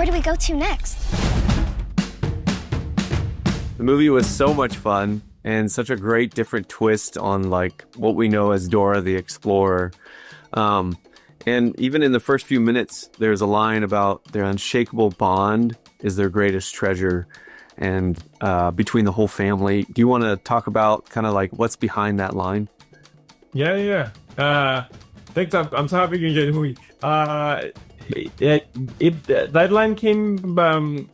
Where do we go to next? The movie was so much fun and such a great different twist on like what we know as Dora the Explorer. And even in the first few minutes, there's a line about their unshakable bond is their greatest treasure, and between the whole family. Do you want to talk about kind of like what's behind that line? Yeah. Thanks. I'm so happy you enjoyed the movie. That line came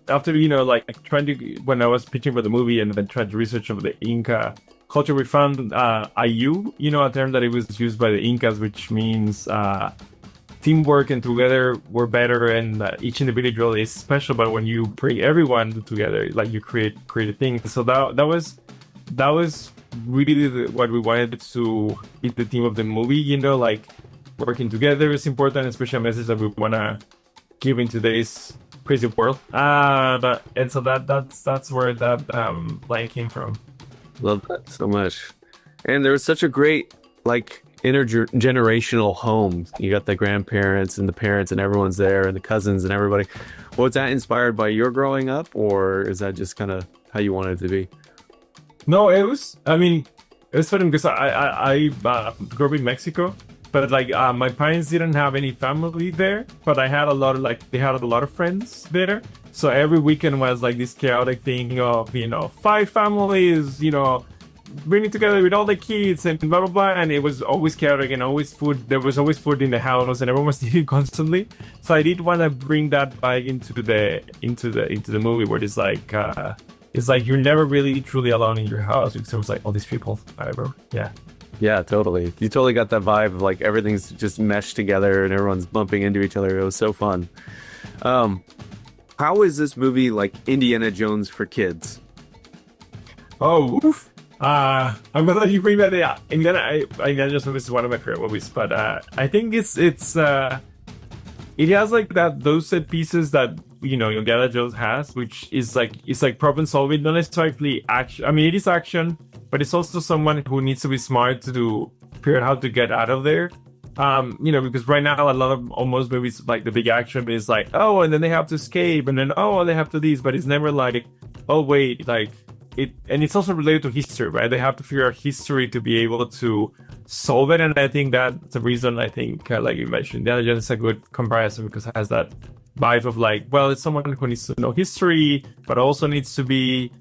after like trying to when I was pitching for the movie and then trying to research over the Inca culture. We found Ayu, a term that it was used by the Incas, which means teamwork and together we're better, and each individual is special. But when you bring everyone together, like you create a thing. So that was really what we wanted to be the theme of the movie. Like working together is important, especially a message that we want to give in today's crazy world. And so that's where that line came from. Love that so much. And there was such a great like intergenerational home. You got the grandparents and the parents and everyone's there, and the cousins and everybody. Was that inspired by your growing up, or is that just kind of how you wanted it to be? No, it was funny because I grew up in Mexico, but like my parents didn't have any family there, but they had a lot of friends there. So every weekend was like this chaotic thing of 5 families, bringing together with all the kids and blah blah blah, and it was always chaotic and always food. There was always food in the house, and everyone was eating constantly. So I did want to bring that vibe into the movie, where it's like you're never really truly alone in your house because there was like all these people. Whatever. Yeah, totally. You totally got that vibe of like everything's just meshed together and everyone's bumping into each other. It was so fun. How is this movie like Indiana Jones for kids? Oh, oof. I'm gonna let you bring that up. Indiana Jones is one of my favorite movies, but I think it has like those set pieces that Indiana Jones has, which is like it's like problem solving, not necessarily action. I mean, it is action, but it's also someone who needs to be smart to figure out how to get out of there. Because right now a lot of almost movies like the big action is like, oh, and then they have to escape, and then oh, they have to this, but it's never like, oh wait, like it, and it's also related to history, right? They have to figure out history to be able to solve it, and I think that's the reason I think, like you mentioned, Indiana Jones is a good comparison because it has that vibe of like, well, it's someone who needs to know history, but also needs to be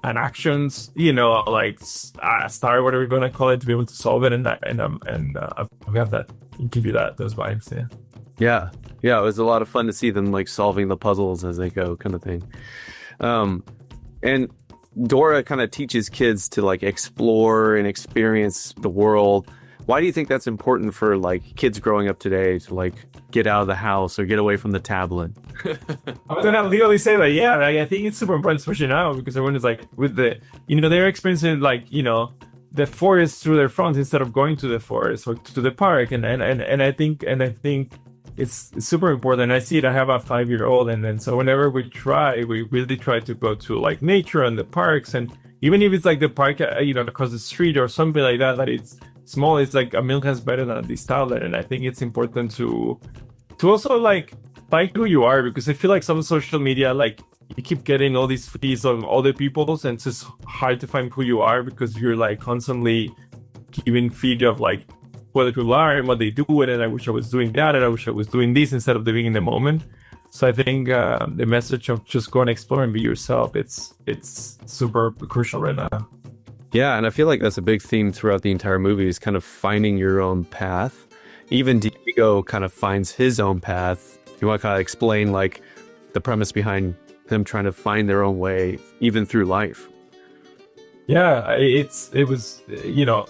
and actions, like star, whatever we're gonna call it, to be able to solve it, and we have that, give you those vibes. Yeah. It was a lot of fun to see them like solving the puzzles as they go, kind of thing. And Dora kind of teaches kids to like explore and experience the world. Why do you think that's important for like kids growing up today to like get out of the house or get away from the tablet? I was gonna literally say that. Yeah, I think it's super important, especially now, because everyone is like with the, they're experiencing like the forest through their phones instead of going to the forest or to the park, and I think it's super important. I see it. I have a 5-year-old, and then so whenever we really try to go to like nature and the parks, and even if it's like the park, across the street or something like that it's small, it's like a million times better than this tablet. And I think it's important to also like find who you are, because I feel like some social media, like you keep getting all these feeds of other people's, and it's just hard to find who you are because you're like constantly giving feed of like what people are and what they do, and I wish I was doing that, and I wish I was doing this, instead of living in the moment. So I think the message of just go and explore and be yourself, it's super crucial right now. Yeah, and I feel like that's a big theme throughout the entire movie, is kind of finding your own path. Even Diego kind of finds his own path. You want to kind of explain like the premise behind them trying to find their own way, even through life? Yeah, it was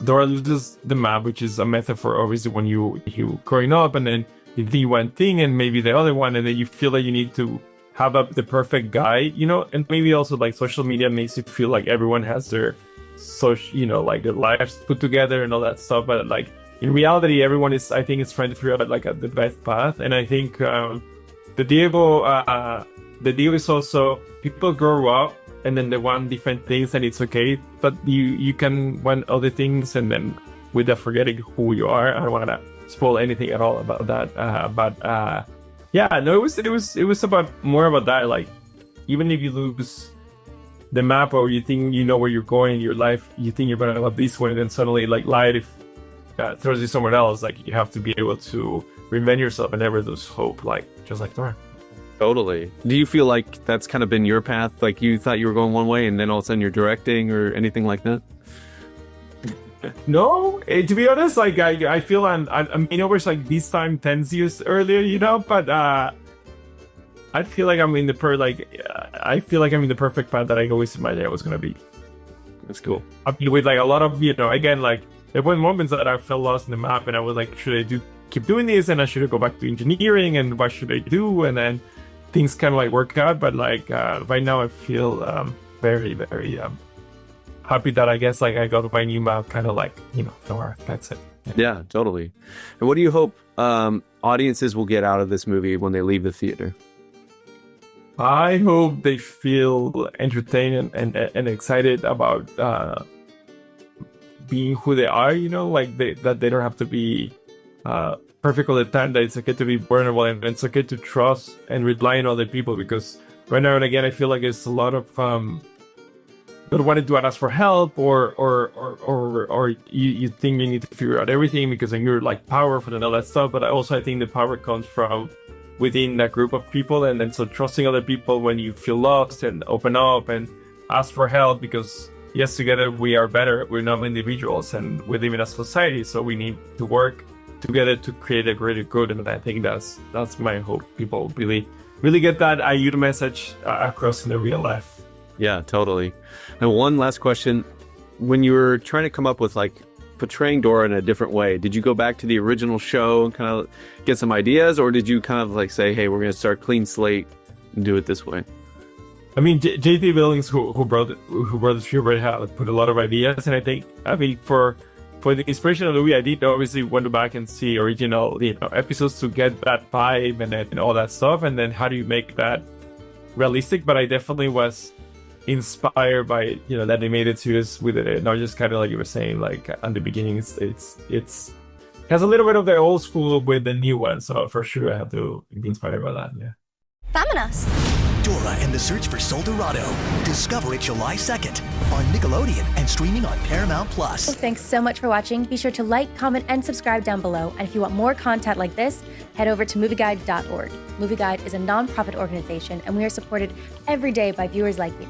Dora loses the map, which is a metaphor obviously when you growing up, and then you think one thing and maybe the other one, and then you feel like you need to have the perfect guide, and maybe also like social media makes you feel like everyone has their like their lives put together and all that stuff, but like in reality everyone is, I think, is trying to figure out like the best path. And I think the deal is also people grow up and then they want different things, and it's okay, but you can want other things, and then without forgetting who you are. I don't want to spoil anything at all about that, but Yeah, no, it was about more about that. Like, even if you lose the map or you think you know where you're going in your life, you think you're gonna love this way, then suddenly like life throws you somewhere else. Like, you have to be able to reinvent yourself and never lose hope. Like, just like Dora. Totally. Do you feel like that's kind of been your path? Like, you thought you were going one way and then all of a sudden you're directing or anything like that? No, to be honest, like I feel I'm in over like this time 10 years earlier, but I feel like I'm in I feel like I'm in the perfect path that I always imagined I was gonna be. That's cool. I've been with like a lot of again, like there were moments that I felt lost in the map and I was like, should I keep doing this, and I should go back to engineering, and what should I do? And then things kind of like work out, but like right now I feel very, very happy that I guess like I got my new map, kind of like Dora. That's it. Yeah, totally. And what do you hope audiences will get out of this movie when they leave the theater? I hope they feel entertained and excited about being who they are. Like that they don't have to be perfect all the time. That it's okay to be vulnerable, and it's okay to trust and rely on other people. Because right now and again, I feel like there's a lot of don't want to ask for help, or you think you need to figure out everything because then you're like powerful and all that stuff. But I think the power comes from within that group of people, and then so trusting other people when you feel lost, and open up and ask for help, because yes, together we are better. We're not individuals, and we live in a society, so we need to work together to create a greater good. And I think that's my hope. People really get that youth message across in the real life. Yeah, totally. And one last question: when you were trying to come up with like portraying Dora in a different way, did you go back to the original show and kind of get some ideas, or did you kind of like say, hey, we're going to start clean slate and do it this way? I mean, J.T. Billings, who brought the show, had put a lot of ideas, and I mean for the inspiration of the movie, I did obviously went back and see original episodes to get that vibe and all that stuff, and then how do you make that realistic? But I definitely was inspired by that animated series with it, not just kind of like you were saying, like at the beginning, it has a little bit of the old school with the new one, so for sure I have to be inspired by that. Yeah. Vámonos. Dora and the Search for Soul Dorado. Discover it July 2nd on Nickelodeon and streaming on Paramount Plus. Thanks so much for watching. Be sure to like, comment, and subscribe down below. And if you want more content like this, head over to Movieguide.org. Movieguide is a nonprofit organization, and we are supported every day by viewers like you.